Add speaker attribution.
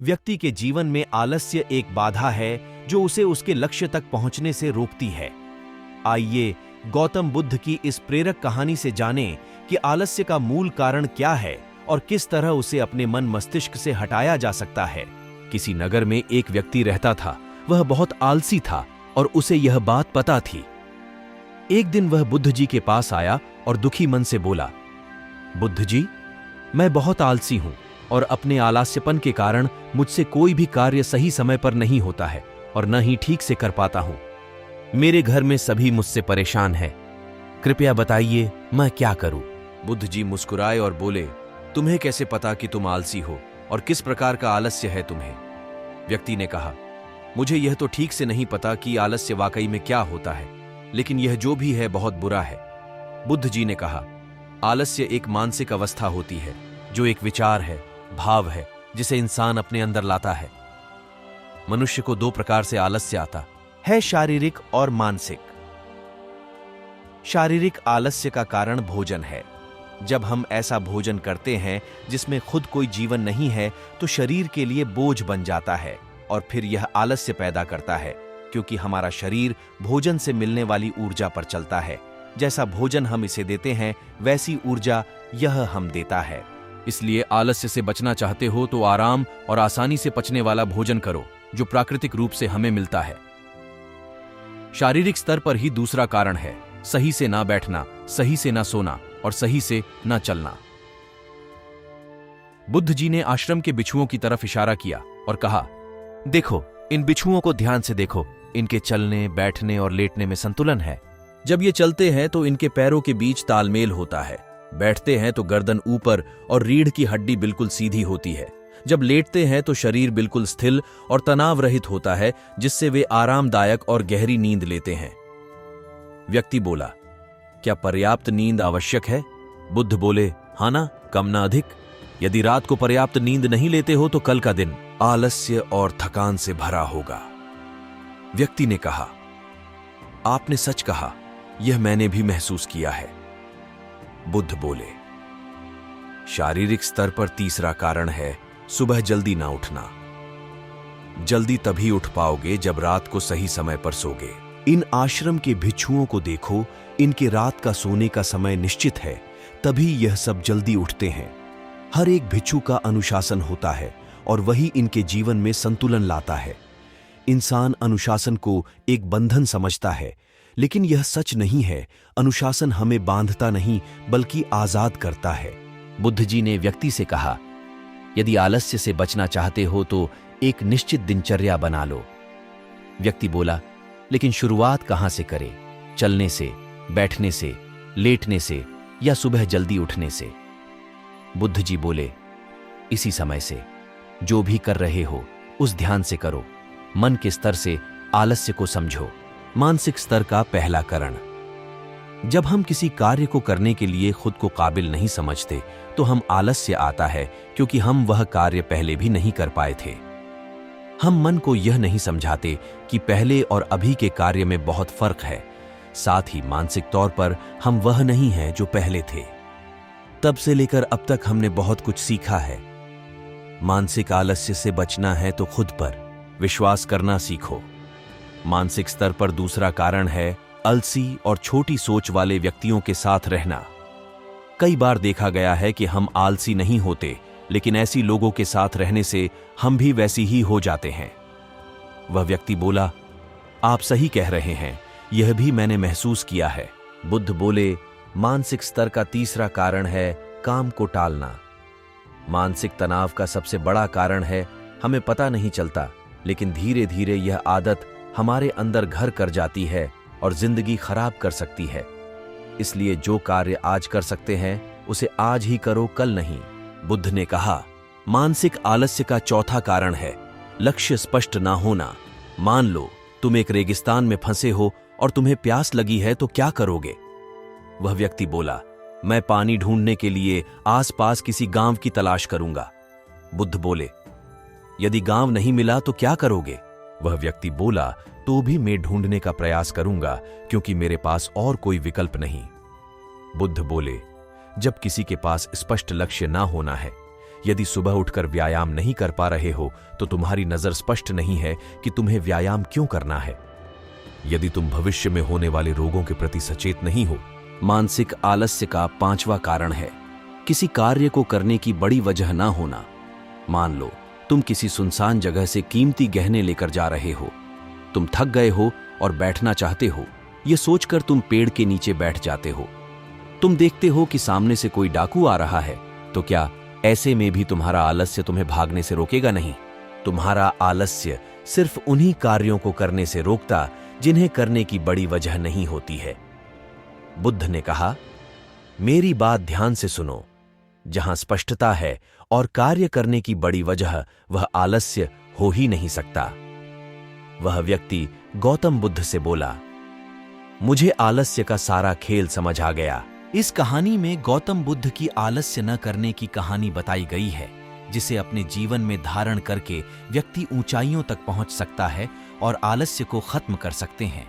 Speaker 1: व्यक्ति के जीवन में आलस्य एक बाधा है जो उसे उसके लक्ष्य तक पहुंचने से रोकती है। आइए गौतम बुद्ध की इस प्रेरक कहानी से जानें कि आलस्य का मूल कारण क्या है और किस तरह उसे अपने मन मस्तिष्क से हटाया जा सकता है। किसी नगर में एक व्यक्ति रहता था। वह बहुत आलसी था और उसे यह बात पता थी। एक दिन वह बुद्ध जी के पास आया और दुखी मन से बोला, बुद्ध जी, मैं बहुत आलसी हूं और अपने आलस्यपन के कारण मुझसे कोई भी कार्य सही समय पर नहीं होता है और न ही ठीक से कर पाता हूं। मेरे घर में सभी मुझसे परेशान हैं। कृपया बताइए मैं क्या करूं? बुद्ध जी मुस्कुराए और बोले, तुम्हें कैसे पता कि तुम आलसी हो और किस प्रकार का आलस्य है तुम्हें? व्यक्ति ने कहा, मुझे यह तो ठीक से नहीं पता कि आलस्य वाकई में क्या होता है, लेकिन यह जो भी है बहुत बुरा है। बुद्ध जी ने कहा, आलस्य एक मानसिक अवस्था होती है जो एक विचार है, भाव है, जिसे इंसान अपने अंदर लाता है। मनुष्य को दो प्रकार से आलस्य आता है, शारीरिक और मानसिक। शारीरिक आलस्य का कारण भोजन है। जब हम ऐसा भोजन करते हैं जिसमें खुद कोई जीवन नहीं है तो शरीर के लिए बोझ बन जाता है और फिर यह आलस्य पैदा करता है, क्योंकि हमारा शरीर भोजन से मिलने वाली ऊर्जा पर चलता है। जैसा भोजन हम इसे देते हैं वैसी ऊर्जा यह हम देता है। इसलिए आलस्य से बचना चाहते हो तो आराम और आसानी से पचने वाला भोजन करो जो प्राकृतिक रूप से हमें मिलता है। शारीरिक स्तर पर ही दूसरा कारण है सही से ना बैठना, सही से ना सोना और सही से ना चलना। बुद्ध जी ने आश्रम के बिच्छुओं की तरफ इशारा किया और कहा, देखो, इन बिच्छुओं को ध्यान से देखो। इनके चलने, बैठने और लेटने में संतुलन है। जब ये चलते हैं तो इनके पैरों के बीच तालमेल होता है। बैठते हैं तो गर्दन ऊपर और रीढ़ की हड्डी बिल्कुल सीधी होती है। जब लेटते हैं तो शरीर बिल्कुल स्थिर और तनाव रहित होता है, जिससे वे आरामदायक और गहरी नींद लेते हैं। व्यक्ति बोला, क्या पर्याप्त नींद आवश्यक है? बुद्ध बोले, हाँ ना, कम ना अधिक। यदि रात को पर्याप्त नींद नहीं लेते हो तो कल का दिन आलस्य और थकान से भरा होगा। व्यक्ति ने कहा, आपने सच कहा, यह मैंने भी महसूस किया है। बुद्ध बोले, शारीरिक स्तर पर तीसरा कारण है सुबह जल्दी ना उठना। जल्दी तभी उठ पाओगे जब रात को सही समय पर सोगे। इन आश्रम के भिक्षुओं को देखो, इनके रात का सोने का समय निश्चित है, तभी यह सब जल्दी उठते हैं। हर एक भिक्षु का अनुशासन होता है और वही इनके जीवन में संतुलन लाता है। इंसान अनुशासन को एक बंधन समझता है, लेकिन यह सच नहीं है। अनुशासन हमें बांधता नहीं बल्कि आजाद करता है। बुद्ध जी ने व्यक्ति से कहा, यदि आलस्य से बचना चाहते हो तो एक निश्चित दिनचर्या बना लो। व्यक्ति बोला, लेकिन शुरुआत कहां से करें? चलने से, बैठने से, लेटने से या सुबह जल्दी उठने से? बुद्ध जी बोले, इसी समय से। जो भी कर रहे हो उस ध्यान से करो। मन के स्तर से आलस्य को समझो। मानसिक स्तर का पहला कारण। जब हम किसी कार्य को करने के लिए खुद को काबिल नहीं समझते तो हम आलस्य आता है, क्योंकि हम वह कार्य पहले भी नहीं कर पाए थे। हम मन को यह नहीं समझाते कि पहले और अभी के कार्य में बहुत फर्क है। साथ ही मानसिक तौर पर हम वह नहीं हैं जो पहले थे। तब से लेकर अब तक हमने बहुत कुछ सीखा है। मानसिक आलस्य से बचना है तो खुद पर विश्वास करना सीखो। मानसिक स्तर पर दूसरा कारण है आलसी और छोटी सोच वाले व्यक्तियों के साथ रहना। कई बार देखा गया है कि हम आलसी नहीं होते, लेकिन ऐसी लोगों के साथ रहने से हम भी वैसी ही हो जाते हैं। वह व्यक्ति बोला, आप सही कह रहे हैं, यह भी मैंने महसूस किया है। बुद्ध बोले, मानसिक स्तर का तीसरा कारण है काम को टालना। मानसिक तनाव का सबसे बड़ा कारण है हमें पता नहीं चलता, लेकिन धीरे धीरे यह आदत हमारे अंदर घर कर जाती है और जिंदगी खराब कर सकती है। इसलिए जो कार्य आज कर सकते हैं उसे आज ही करो, कल नहीं। बुद्ध ने कहा, मानसिक आलस्य का चौथा कारण है लक्ष्य स्पष्ट ना होना। मान लो तुम एक रेगिस्तान में फंसे हो और तुम्हें प्यास लगी है तो क्या करोगे? वह व्यक्ति बोला, मैं पानी ढूंढने के लिए आसपास किसी गांव की तलाश करूंगा। बुद्ध बोले, यदि गांव नहीं मिला तो क्या करोगे? वह व्यक्ति बोला, तो भी मैं ढूंढने का प्रयास करूंगा, क्योंकि मेरे पास और कोई विकल्प नहीं। बुद्ध बोले, जब किसी के पास स्पष्ट लक्ष्य ना होना है यदि सुबह उठकर व्यायाम नहीं कर पा रहे हो तो तुम्हारी नजर स्पष्ट नहीं है कि तुम्हें व्यायाम क्यों करना है। यदि तुम भविष्य में होने वाले रोगों के प्रति सचेत नहीं हो। मानसिक आलस्य का 5वां कारण है किसी कार्य को करने की बड़ी वजह ना होना। मान लो तुम किसी सुनसान जगह से कीमती गहने लेकर जा रहे हो। तुम थक गए हो और बैठना चाहते हो। यह सोचकर तुम पेड़ के नीचे बैठ जाते हो। तुम देखते हो कि सामने से कोई डाकू आ रहा है, तो क्या ऐसे में भी तुम्हारा आलस्य तुम्हें भागने से रोकेगा नहीं? तुम्हारा आलस्य सिर्फ उन्हीं कार्यों को करने से रोकता जिन्हें करने की बड़ी वजह नहीं होती है। बुद्ध ने कहा, मेरी बात ध्यान से सुनो। जहां स्पष्टता है और कार्य करने की बड़ी वजह, वह आलस्य हो ही नहीं सकता। वह व्यक्ति गौतम बुद्ध से बोला, मुझे आलस्य का सारा खेल समझ आ गया। इस कहानी में गौतम बुद्ध की आलस्य न करने की कहानी बताई गई है, जिसे अपने जीवन में धारण करके व्यक्ति ऊंचाइयों तक पहुंच सकता है और आलस्य को खत्म कर सकते हैं।